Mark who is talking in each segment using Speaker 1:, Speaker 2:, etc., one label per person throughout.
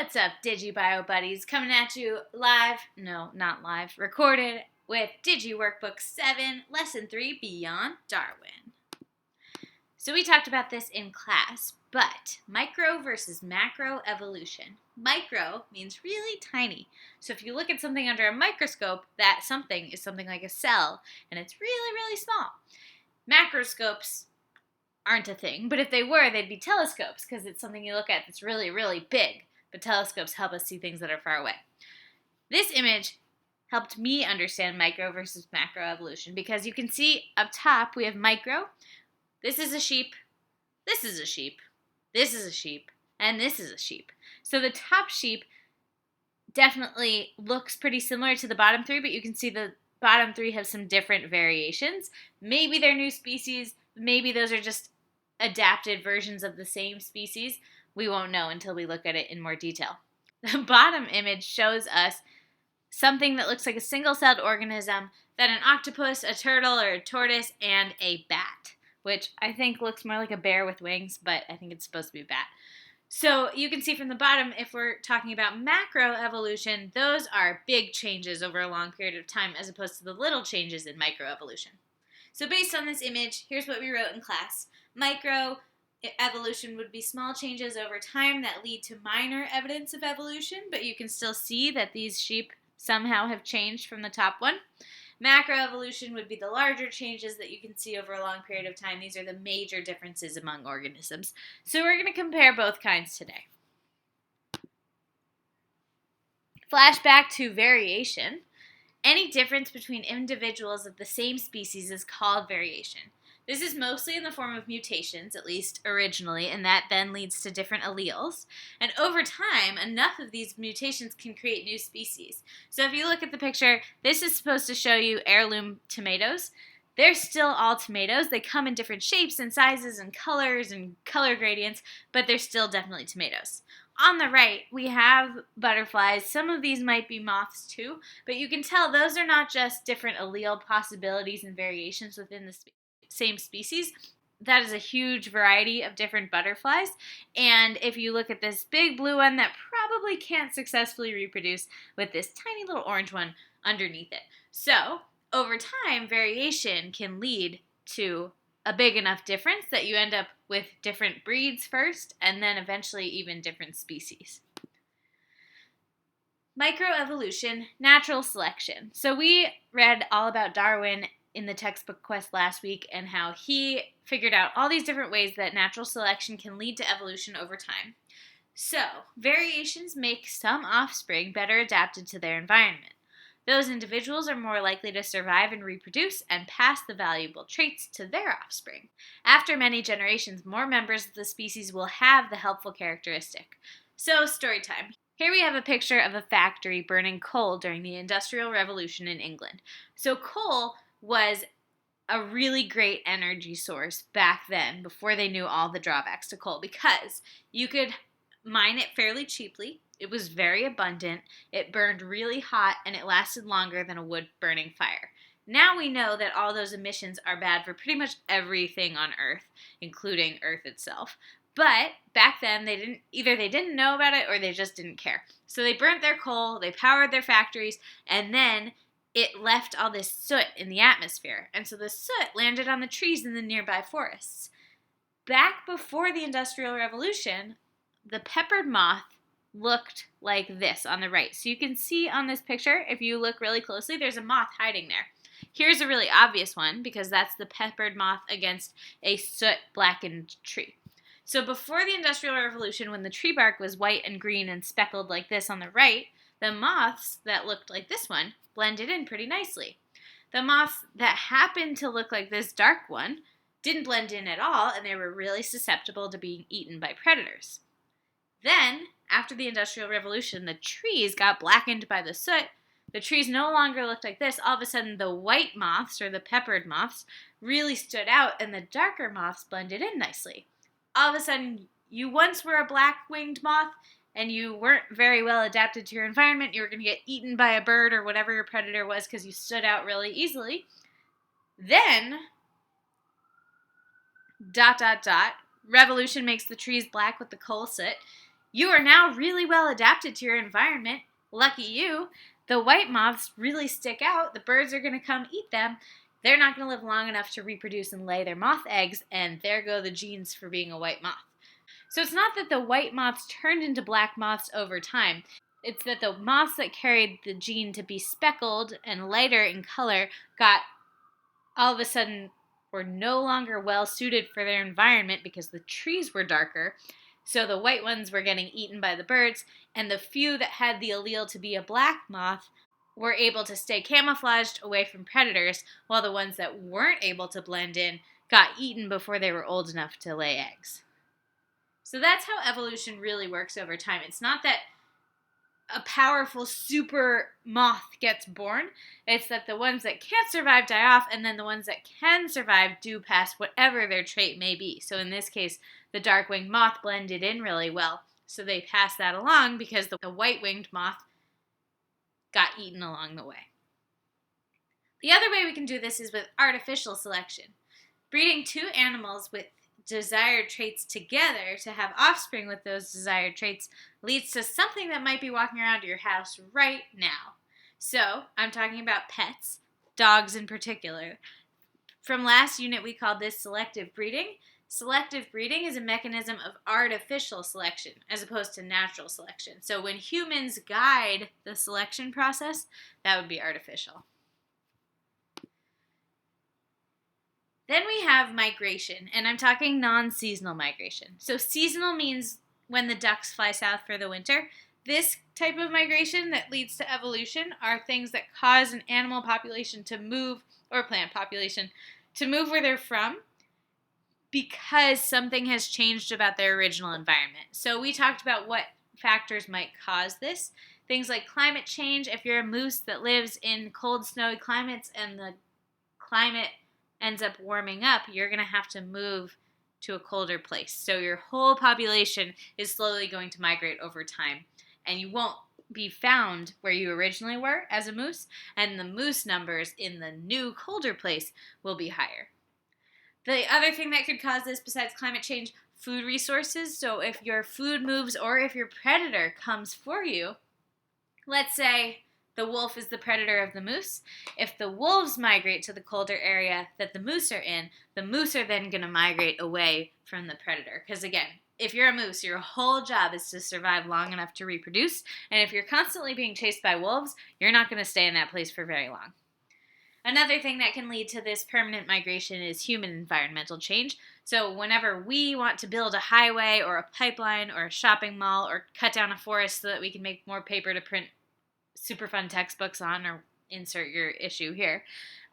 Speaker 1: What's up, DigiBio buddies? Coming at you live, no, not live, recorded with Digi Workbook 7, Lesson 3, Beyond Darwin. So we talked about this in class, but micro versus macro evolution. Micro means really tiny. So if you look at something under a microscope, that something is something like a cell, and it's really, really small. Macroscopes aren't a thing, but if they were, they'd be telescopes, because it's something you look at that's really, really big. But telescopes help us see things that are far away. This image helped me understand micro versus macro evolution because you can see up top we have micro. This is a sheep, this is a sheep, this is a sheep, and this is a sheep. So the top sheep definitely looks pretty similar to the bottom three, but you can see the bottom three have some different variations. Maybe they're new species, maybe those are just adapted versions of the same species. We won't know until we look at it in more detail. The bottom image shows us something that looks like a single-celled organism that an octopus, a turtle, or a tortoise, and a bat, which I think looks more like a bear with wings, but I think it's supposed to be a bat. So you can see from the bottom, if we're talking about macroevolution, those are big changes over a long period of time as opposed to the little changes in microevolution. So based on this image, here's what we wrote in class. Microevolution would be small changes over time that lead to minor evidence of evolution, but you can still see that these sheep somehow have changed from the top one. Macroevolution would be the larger changes that you can see over a long period of time. These are the major differences among organisms. So we're going to compare both kinds today. Flashback to variation. Any difference between individuals of the same species is called variation. This is mostly in the form of mutations, at least originally, and that then leads to different alleles. And over time, enough of these mutations can create new species. So if you look at the picture, this is supposed to show you heirloom tomatoes. They're still all tomatoes. They come in different shapes and sizes and colors and color gradients, but they're still definitely tomatoes. On the right, we have butterflies. Some of these might be moths too, but you can tell those are not just different allele possibilities and variations within the same species. That is a huge variety of different butterflies. And if you look at this big blue one that probably can't successfully reproduce with this tiny little orange one underneath it. So over time, variation can lead to a big enough difference that you end up with different breeds first and then eventually even different species. Microevolution, natural selection. So we read all about Darwin in the textbook quest last week and how he figured out all these different ways that natural selection can lead to evolution over time. So, variations make some offspring better adapted to their environment. Those individuals are more likely to survive and reproduce and pass the valuable traits to their offspring. After many generations, more members of the species will have the helpful characteristic. So, story time. Here we have a picture of a factory burning coal during the Industrial Revolution in England. So coal was a really great energy source back then before they knew all the drawbacks to coal because you could mine it fairly cheaply. It was very abundant, it burned really hot, and it lasted longer than a wood-burning fire. Now we know that all those emissions are bad for pretty much everything on Earth, including Earth itself. But back then, they didn't know about it or they just didn't care. So they burnt their coal, they powered their factories, and then it left all this soot in the atmosphere. And so the soot landed on the trees in the nearby forests. Back before the Industrial Revolution, the peppered moth looked like this on the right. So you can see on this picture, if you look really closely, there's a moth hiding there. Here's a really obvious one because that's the peppered moth against a soot-blackened tree. So before the Industrial Revolution, when the tree bark was white and green and speckled like this on the right, the moths that looked like this one blended in pretty nicely. The moths that happened to look like this dark one didn't blend in at all, and they were really susceptible to being eaten by predators. Then, after the Industrial Revolution, the trees got blackened by the soot. The trees no longer looked like this. All of a sudden, the white moths, or the peppered moths, really stood out, and the darker moths blended in nicely. All of a sudden, you once were a black-winged moth, and you weren't very well adapted to your environment. You were going to get eaten by a bird or whatever your predator was because you stood out really easily. Then, ... revolution makes the trees black with the coal soot. You are now really well adapted to your environment. Lucky you. The white moths really stick out. The birds are going to come eat them. They're not going to live long enough to reproduce and lay their moth eggs, and there go the genes for being a white moth. So it's not that the white moths turned into black moths over time. It's that the moths that carried the gene to be speckled and lighter in color got all of a sudden were no longer well suited for their environment because the trees were darker. So the white ones were getting eaten by the birds, and the few that had the allele to be a black moth were able to stay camouflaged away from predators, while the ones that weren't able to blend in got eaten before they were old enough to lay eggs. So that's how evolution really works over time. It's not that a powerful super moth gets born. It's that the ones that can't survive die off, and then the ones that can survive do pass whatever their trait may be. So in this case, the dark-winged moth blended in really well, so they passed that along because the white-winged moth got eaten along the way. The other way we can do this is with artificial selection. Breeding two animals with desired traits together to have offspring with those desired traits leads to something that might be walking around your house right now. So, I'm talking about pets, dogs in particular. From last unit, we called this selective breeding. Selective breeding is a mechanism of artificial selection as opposed to natural selection. So when humans guide the selection process, that would be artificial. Then we have migration, and I'm talking non-seasonal migration. So seasonal means when the ducks fly south for the winter. This type of migration that leads to evolution are things that cause an animal population to move, or plant population, to move where they're from because something has changed about their original environment. So we talked about what factors might cause this. Things like climate change. If you're a moose that lives in cold, snowy climates and the climate ends up warming up, you're going to have to move to a colder place. So your whole population is slowly going to migrate over time, and you won't be found where you originally were as a moose, and the moose numbers in the new colder place will be higher. The other thing that could cause this besides climate change, food resources. So if your food moves or if your predator comes for you, let's say the wolf is the predator of the moose. If the wolves migrate to the colder area that the moose are in, the moose are then going to migrate away from the predator. Because again, if you're a moose, your whole job is to survive long enough to reproduce. And if you're constantly being chased by wolves, you're not going to stay in that place for very long. Another thing that can lead to this permanent migration is human environmental change. So whenever we want to build a highway or a pipeline or a shopping mall or cut down a forest so that we can make more paper to print super fun textbooks on, or insert your issue here,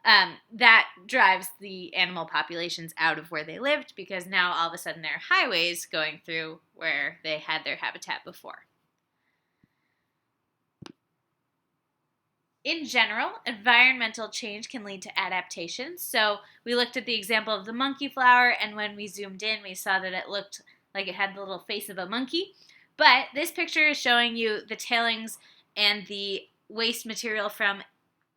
Speaker 1: that drives the animal populations out of where they lived because now all of a sudden there are highways going through where they had their habitat before. In general, environmental change can lead to adaptation. So we looked at the example of the monkey flower, and when we zoomed in, we saw that it looked like it had the little face of a monkey. But this picture is showing you the tailings and the waste material from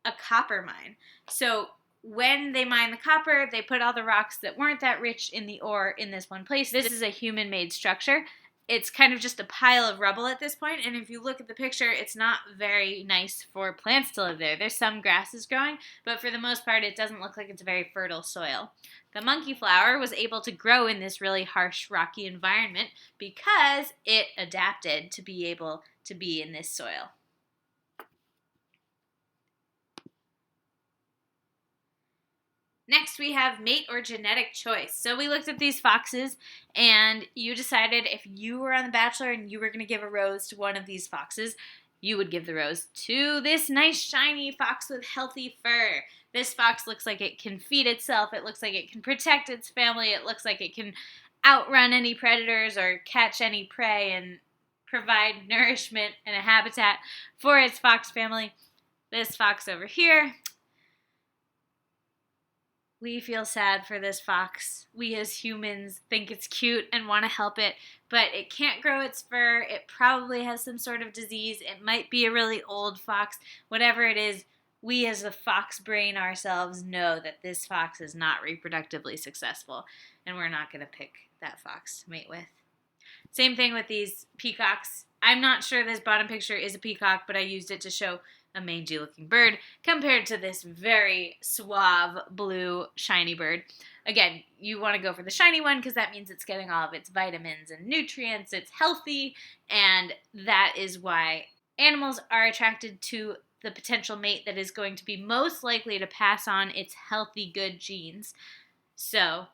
Speaker 1: a copper mine. So when they mine the copper, they put all the rocks that weren't that rich in the ore in this one place. This is a human-made structure. It's kind of just a pile of rubble at this point, and if you look at the picture, it's not very nice for plants to live there. There's some grasses growing, but for the most part, it doesn't look like it's a very fertile soil. The monkey flower was able to grow in this really harsh, rocky environment because it adapted to be able to be in this soil. Next, we have mate or genetic choice. So we looked at these foxes, and you decided if you were on The Bachelor and you were going to give a rose to one of these foxes, you would give the rose to this nice, shiny fox with healthy fur. This fox looks like it can feed itself. It looks like it can protect its family. It looks like it can outrun any predators or catch any prey and provide nourishment and a habitat for its fox family. This fox over here, we feel sad for this fox. We as humans think it's cute and want to help it, but it can't grow its fur. It probably has some sort of disease. It might be a really old fox. Whatever it is, we as a fox brain ourselves know that this fox is not reproductively successful, and we're not going to pick that fox to mate with. Same thing with these peacocks. I'm not sure this bottom picture is a peacock, but I used it to show a mangy looking bird compared to this very suave blue shiny bird. Again, you want to go for the shiny one because that means it's getting all of its vitamins and nutrients, it's healthy, and that is why animals are attracted to the potential mate that is going to be most likely to pass on its healthy, good genes. So,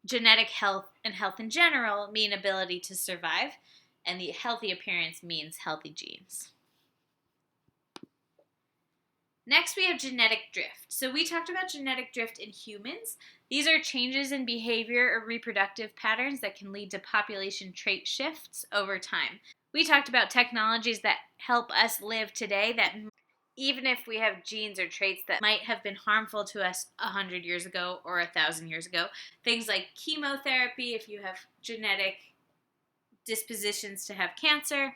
Speaker 1: genetic health and health in general mean ability to survive, and the healthy appearance means healthy genes. Next, we have genetic drift. So we talked about genetic drift in humans. These are changes in behavior or reproductive patterns that can lead to population trait shifts over time. We talked about technologies that help us live today that even if we have genes or traits that might have been harmful to us 100 years ago or 1,000 years ago, things like chemotherapy if you have genetic dispositions to have cancer,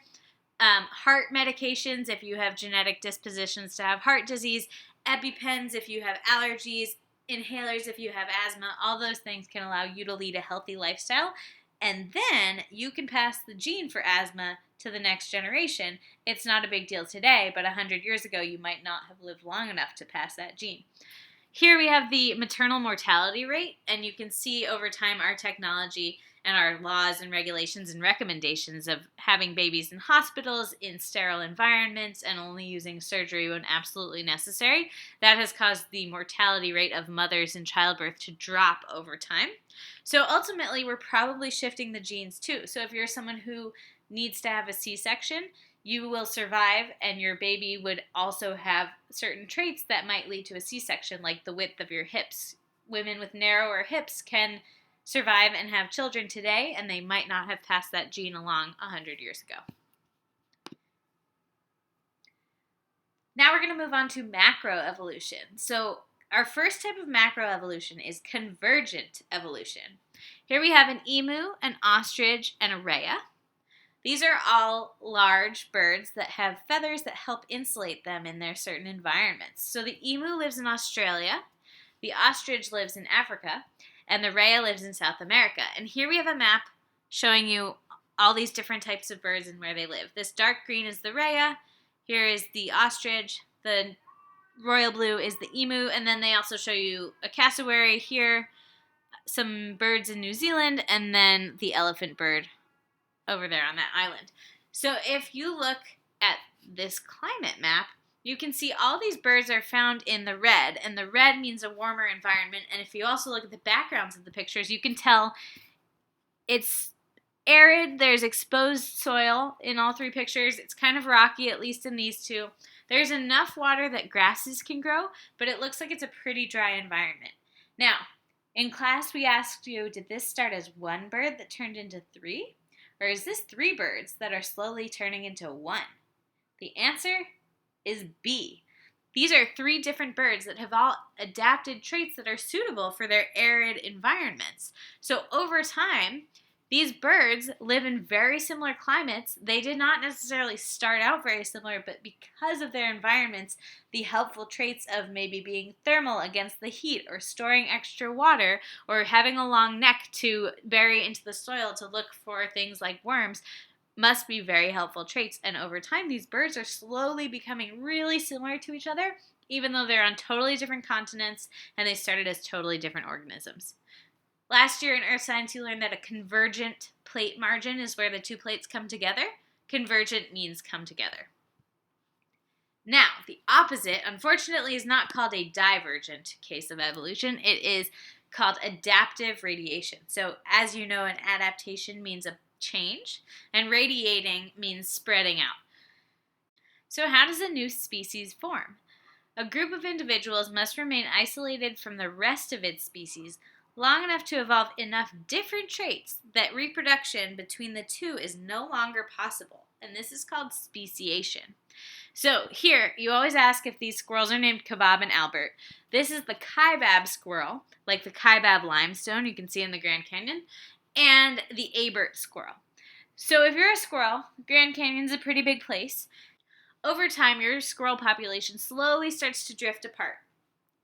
Speaker 1: heart medications if you have genetic dispositions to have heart disease, EpiPens if you have allergies, inhalers if you have asthma. All those things can allow you to lead a healthy lifestyle, and then you can pass the gene for asthma to the next generation. It's not a big deal today, but 100 years ago you might not have lived long enough to pass that gene. Here we have the maternal mortality rate, and you can see over time our technology and our laws and regulations and recommendations of having babies in hospitals, in sterile environments, and only using surgery when absolutely necessary. That has caused the mortality rate of mothers in childbirth to drop over time. So ultimately, we're probably shifting the genes too. So if you're someone who needs to have a C-section, you will survive, and your baby would also have certain traits that might lead to a C-section, like the width of your hips. Women with narrower hips can survive and have children today, and they might not have passed that gene along 100 years ago. Now we're going to move on to macroevolution. So our first type of macroevolution is convergent evolution. Here we have an emu, an ostrich, and a rhea. These are all large birds that have feathers that help insulate them in their certain environments. So the emu lives in Australia, the ostrich lives in Africa, and the rhea lives in South America. And here we have a map showing you all these different types of birds and where they live. This dark green is the rhea, here is the ostrich, the royal blue is the emu, and then they also show you a cassowary here, some birds in New Zealand, and then the elephant bird over there on that island. So if you look at this climate map, you can see all these birds are found in the red, and the red means a warmer environment. And if you also look at the backgrounds of the pictures, you can tell it's arid, there's exposed soil in all three pictures. It's kind of rocky, at least in these two. There's enough water that grasses can grow, but it looks like it's a pretty dry environment. Now, in class we asked you, did this start as one bird that turned into three? Or is this three birds that are slowly turning into one? The answer is B. These are three different birds that have all adapted traits that are suitable for their arid environments. So over time, these birds live in very similar climates. They did not necessarily start out very similar, but because of their environments, the helpful traits of maybe being thermal against the heat, or storing extra water, or having a long neck to bury into the soil to look for things like worms, must be very helpful traits. And over time, these birds are slowly becoming really similar to each other, even though they're on totally different continents and they started as totally different organisms. Last year in Earth Science, you learned that a convergent plate margin is where the two plates come together. Convergent means come together. Now, the opposite, unfortunately, is not called a divergent case of evolution. It is called adaptive radiation. So, as you know, an adaptation means a change, and radiating means spreading out. So, how does a new species form? A group of individuals must remain isolated from the rest of its species long enough to evolve enough different traits that reproduction between the two is no longer possible, and this is called speciation. So here, you always ask if these squirrels are named Kebab and Albert. This is the Kaibab squirrel, like the Kaibab limestone you can see in the Grand Canyon, and the Abert squirrel. So if you're a squirrel, Grand Canyon's a pretty big place. Over time, your squirrel population slowly starts to drift apart.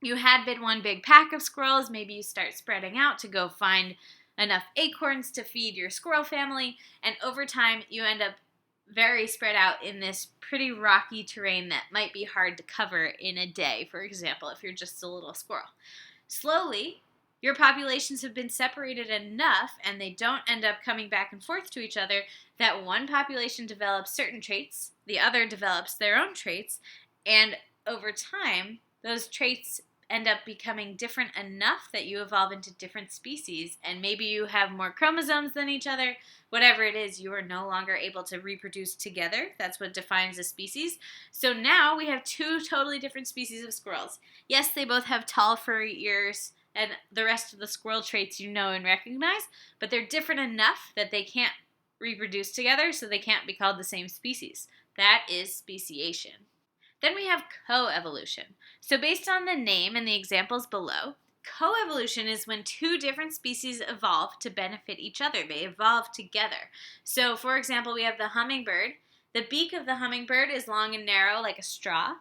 Speaker 1: You had been one big pack of squirrels, maybe you start spreading out to go find enough acorns to feed your squirrel family, and over time you end up very spread out in this pretty rocky terrain that might be hard to cover in a day, for example, if you're just a little squirrel. Slowly, your populations have been separated enough and they don't end up coming back and forth to each other that one population develops certain traits, the other develops their own traits, and over time, those traits end up becoming different enough that you evolve into different species, and maybe you have more chromosomes than each other. Whatever it is, you are no longer able to reproduce together. That's what defines a species. So now we have two totally different species of squirrels. Yes, they both have tall, furry ears and the rest of the squirrel traits you know and recognize, but they're different enough that they can't reproduce together, so they can't be called the same species. That is speciation. Then we have coevolution. So based on the name and the examples below, coevolution is when two different species evolve to benefit each other. They evolve together. So for example, we have the hummingbird. The beak of the hummingbird is long and narrow like a straw,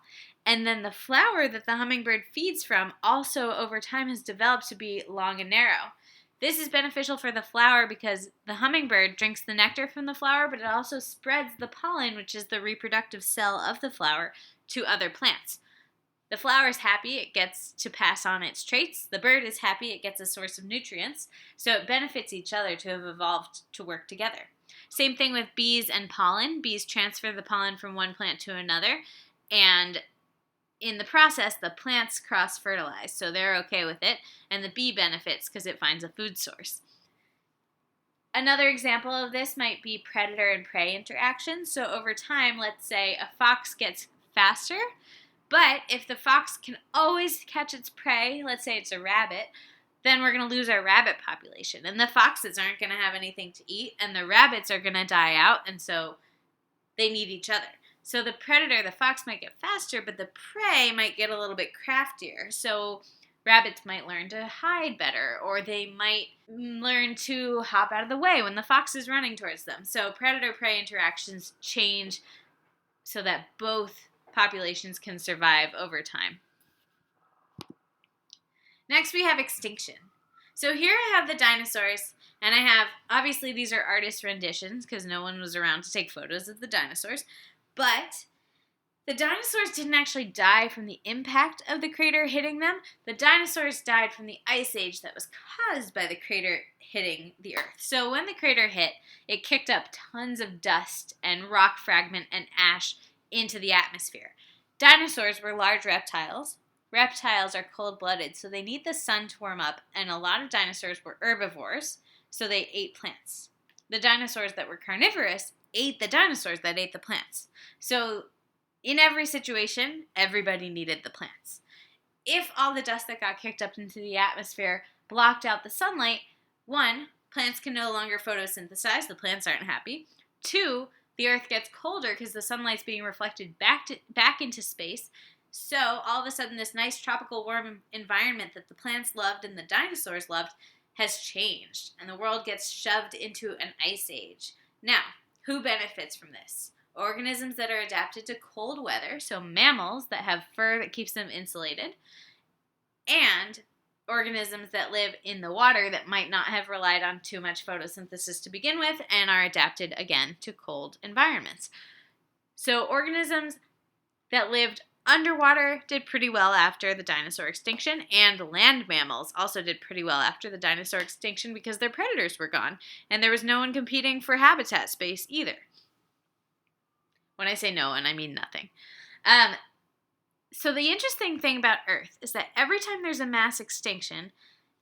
Speaker 1: and then the flower that the hummingbird feeds from also over time has developed to be long and narrow. This is beneficial for the flower because the hummingbird drinks the nectar from the flower, but it also spreads the pollen, which is the reproductive cell of the flower, to other plants. The flower is happy, it gets to pass on its traits. The bird is happy, it gets a source of nutrients. So it benefits each other to have evolved to work together. Same thing with bees and pollen. Bees transfer the pollen from one plant to another, and in the process, the plants cross-fertilize, so they're okay with it, and the bee benefits because it finds a food source. Another example of this might be predator and prey interactions. So over time, let's say a fox gets faster, but if the fox can always catch its prey, let's say it's a rabbit, then we're going to lose our rabbit population, and the foxes aren't going to have anything to eat, and the rabbits are going to die out, and so they need each other. So the predator, the fox, might get faster, but the prey might get a little bit craftier. So rabbits might learn to hide better, or they might learn to hop out of the way when the fox is running towards them. So predator-prey interactions change so that both populations can survive over time. Next, we have extinction. So here I have the dinosaurs, and I have, obviously these are artist renditions because no one was around to take photos of the dinosaurs. But the dinosaurs didn't actually die from the impact of the crater hitting them. The dinosaurs died from the ice age that was caused by the crater hitting the Earth. So when the crater hit, it kicked up tons of dust and rock fragment and ash into the atmosphere. Dinosaurs were large reptiles. Reptiles are cold-blooded, so they need the sun to warm up, and a lot of dinosaurs were herbivores, so they ate plants. The dinosaurs that were carnivorous ate the dinosaurs that ate the plants. So in every situation, everybody needed the plants. If all the dust that got kicked up into the atmosphere blocked out the sunlight, one, plants can no longer photosynthesize, the plants aren't happy. Two, the earth gets colder because the sunlight's being reflected back into space. So all of a sudden this nice tropical warm environment that the plants loved and the dinosaurs loved has changed, and the world gets shoved into an ice age. Now, who benefits from this? Organisms that are adapted to cold weather, so mammals that have fur that keeps them insulated, and organisms that live in the water that might not have relied on too much photosynthesis to begin with and are adapted, again, to cold environments. So organisms that lived underwater did pretty well after the dinosaur extinction, and land mammals also did pretty well after the dinosaur extinction because their predators were gone, and there was no one competing for habitat space either. When I say no one, I mean nothing. So the interesting thing about Earth is that every time there's a mass extinction,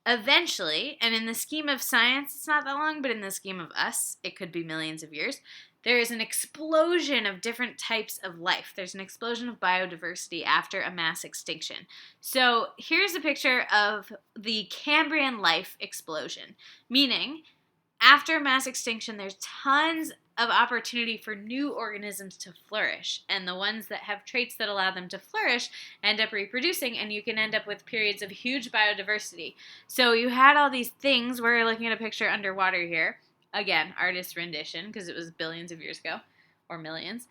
Speaker 1: eventually, and in the scheme of science, it's not that long, but in the scheme of us, it could be millions of years, there is an explosion of different types of life. There's an explosion of biodiversity after a mass extinction. So here's a picture of the Cambrian life explosion, meaning after mass extinction, there's tons of opportunity for new organisms to flourish, and the ones that have traits that allow them to flourish end up reproducing, and you can end up with periods of huge biodiversity. So you had all these things. We're looking at a picture underwater here. Again, artist rendition, because it was billions of years ago, or millions.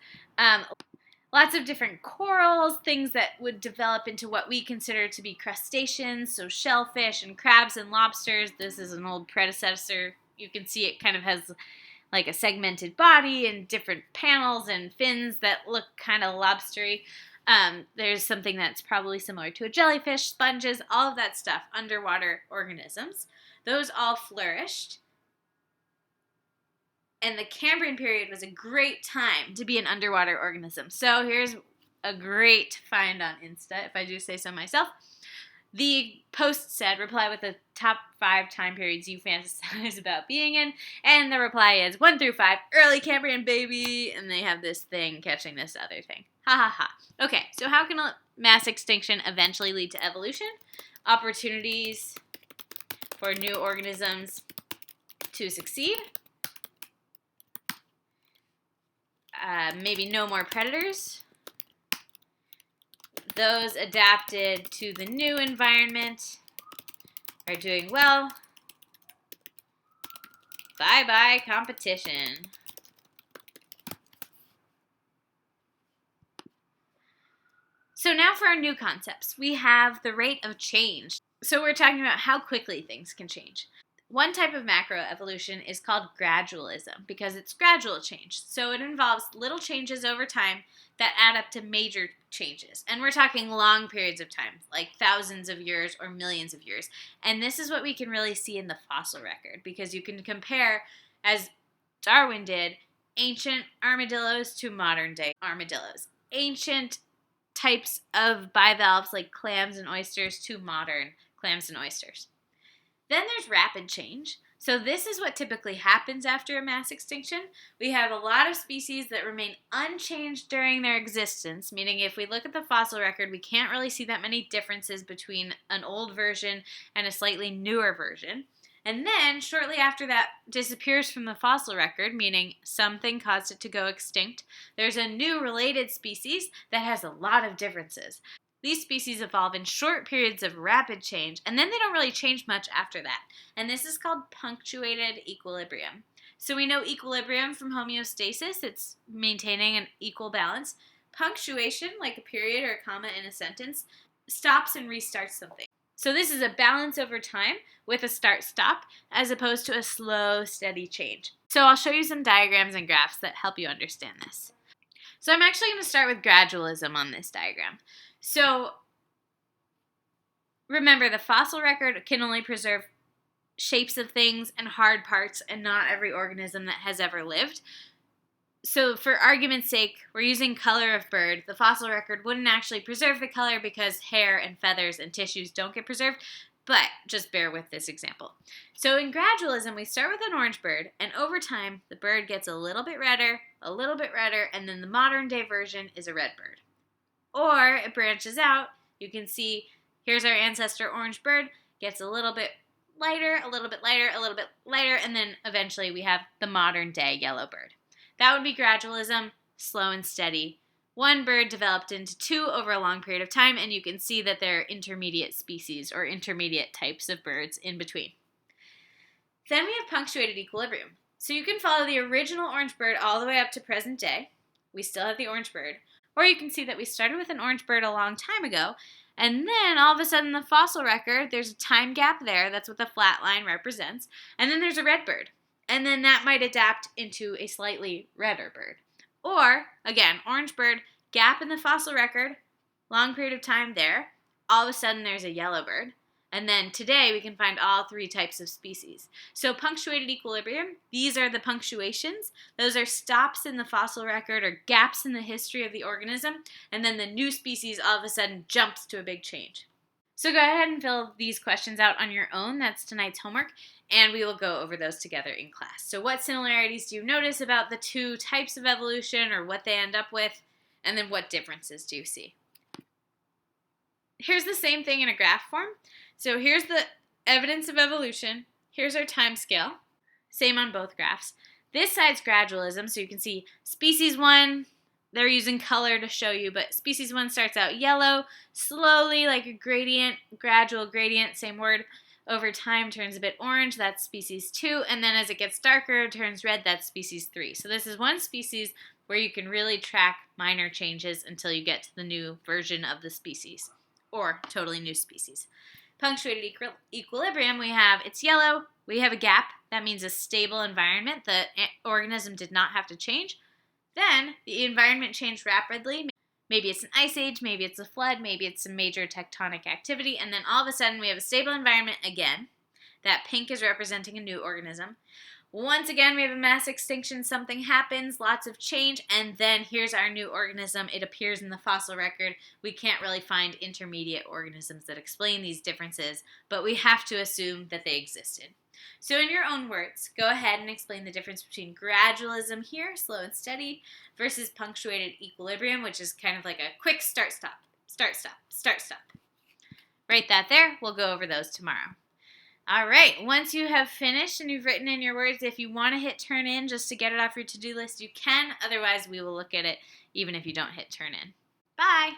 Speaker 1: Lots of different corals, things that would develop into what we consider to be crustaceans, so shellfish and crabs and lobsters. This is an old predecessor. You can see it kind of has like a segmented body and different panels and fins that look kind of lobstery. There's something that's probably similar to a jellyfish, sponges, all of that stuff, underwater organisms. Those all flourished. And the Cambrian period was a great time to be an underwater organism. So here's a great find on Insta, if I do say so myself. The post said, reply with the top 5 time periods you fantasize about being in. And the reply is 1 through 5, early Cambrian baby. And they have this thing catching this other thing. Ha ha ha. Okay, so how can a mass extinction eventually lead to evolution? Opportunities for new organisms to succeed. Maybe no more predators. Those adapted to the new environment are doing well. Bye-bye competition. So now for our new concepts. We have the rate of change. So we're talking about how quickly things can change. One type of macroevolution is called gradualism because it's gradual change. So it involves little changes over time that add up to major changes. And we're talking long periods of time, like thousands of years or millions of years. And this is what we can really see in the fossil record because you can compare, as Darwin did, ancient armadillos to modern day armadillos. Ancient types of bivalves like clams and oysters to modern clams and oysters. Then there's rapid change. So this is what typically happens after a mass extinction. We have a lot of species that remain unchanged during their existence, meaning if we look at the fossil record, we can't really see that many differences between an old version and a slightly newer version. And then, shortly after that disappears from the fossil record, meaning something caused it to go extinct, there's a new related species that has a lot of differences. These species evolve in short periods of rapid change, and then they don't really change much after that. And this is called punctuated equilibrium. So we know equilibrium from homeostasis. It's maintaining an equal balance. Punctuation, like a period or a comma in a sentence, stops and restarts something. So this is a balance over time with a start-stop as opposed to a slow, steady change. So I'll show you some diagrams and graphs that help you understand this. So I'm actually going to start with gradualism on this diagram. So remember, the fossil record can only preserve shapes of things and hard parts and not every organism that has ever lived. So for argument's sake, we're using color of bird. The fossil record wouldn't actually preserve the color because hair and feathers and tissues don't get preserved, but just bear with this example. So in gradualism, we start with an orange bird, and over time, the bird gets a little bit redder, and then the modern day version is a red bird. Or it branches out. You can see here's our ancestor orange bird, gets a little bit lighter, a little bit lighter, a little bit lighter, and then eventually we have the modern day yellow bird. That would be gradualism, slow and steady. One bird developed into 2 over a long period of time, and you can see that there are intermediate species or intermediate types of birds in between. Then we have punctuated equilibrium. So you can follow the original orange bird all the way up to present day. We still have the orange bird. Or you can see that we started with an orange bird a long time ago, and then all of a sudden the fossil record, there's a time gap there, that's what the flat line represents, and then there's a red bird. And then that might adapt into a slightly redder bird. Or, again, orange bird, gap in the fossil record, long period of time there, all of a sudden there's a yellow bird. And then today we can find all 3 types of species. So punctuated equilibrium, these are the punctuations. Those are stops in the fossil record or gaps in the history of the organism. And then the new species all of a sudden jumps to a big change. So go ahead and fill these questions out on your own. That's tonight's homework. And we will go over those together in class. So what similarities do you notice about the 2 types of evolution or what they end up with? And then what differences do you see? Here's the same thing in a graph form. So here's the evidence of evolution. Here's our time scale. Same on both graphs. This side's gradualism, so you can see species 1, they're using color to show you, but species 1 starts out yellow, slowly, like a gradient, gradual gradient, same word, over time turns a bit orange, that's species 2, and then as it gets darker, it turns red, that's species 3. So this is one species where you can really track minor changes until you get to the new version of the species, or totally new species. Punctuated equilibrium, we have, it's yellow, we have a gap. That means a stable environment. The organism did not have to change. Then the environment changed rapidly. Maybe it's an ice age, maybe it's a flood, maybe it's some major tectonic activity, and then all of a sudden we have a stable environment again. That pink is representing a new organism. Once again, we have a mass extinction, something happens, lots of change, and then here's our new organism. It appears in the fossil record. We can't really find intermediate organisms that explain these differences, but we have to assume that they existed. So in your own words, go ahead and explain the difference between gradualism here, slow and steady, versus punctuated equilibrium, which is kind of like a quick start-stop, start-stop, start-stop. Write that there. We'll go over those tomorrow. All right, once you have finished and you've written in your words, if you want to hit turn in just to get it off your to-do list, you can. Otherwise, we will look at it even if you don't hit turn in. Bye!